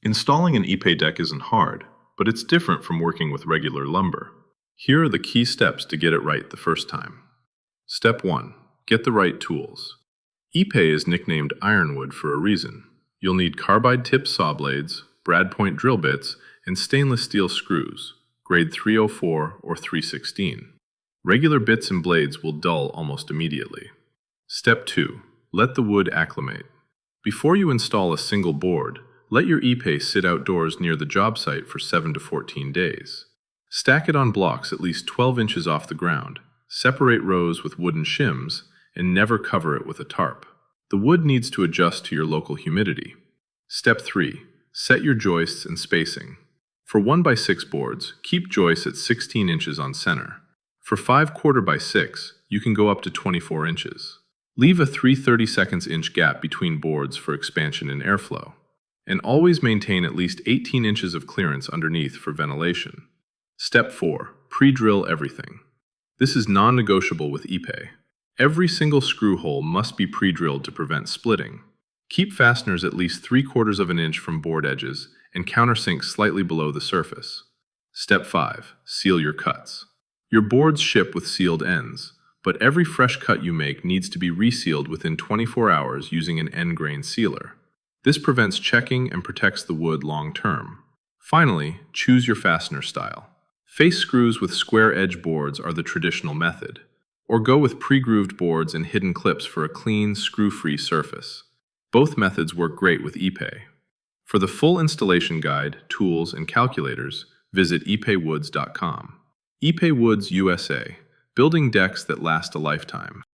Installing an ipe deck isn't hard, but it's different from working with regular lumber. Here are the key steps to get it right the first time. Step 1. Get the right tools. Ipe is nicknamed ironwood for a reason. You'll need carbide tip saw blades, brad point drill bits, and stainless steel screws, grade 304 or 316. Regular bits and blades will dull almost immediately. Step 2. Let the wood acclimate. Before you install a single board, let your ipe sit outdoors near the job site for 7 to 14 days. Stack it on blocks at least 12 inches off the ground, separate rows with wooden shims, and never cover it with a tarp. The wood needs to adjust to your local humidity. Step 3. Set your joists and spacing. For 1x6 boards, keep joists at 16 inches on center. For 5/4x6, you can go up to 24 inches. Leave a 3/32 inch gap between boards for expansion and airflow. And always maintain at least 18 inches of clearance underneath for ventilation. Step 4. Pre-drill everything. This is non-negotiable with ipe. Every single screw hole must be pre-drilled to prevent splitting. Keep fasteners at least 3/4 of an inch from board edges and countersink slightly below the surface. Step 5. Seal your cuts. Your boards ship with sealed ends, but every fresh cut you make needs to be resealed within 24 hours using an end grain sealer. This prevents checking and protects the wood long term. Finally, choose your fastener style. Face screws with square edge boards are the traditional method, or go with pre-grooved boards and hidden clips for a clean, screw-free surface. Both methods work great with ipe. For the full installation guide, tools, and calculators, visit ipewoods.com. Ipe Woods USA, building decks that last a lifetime.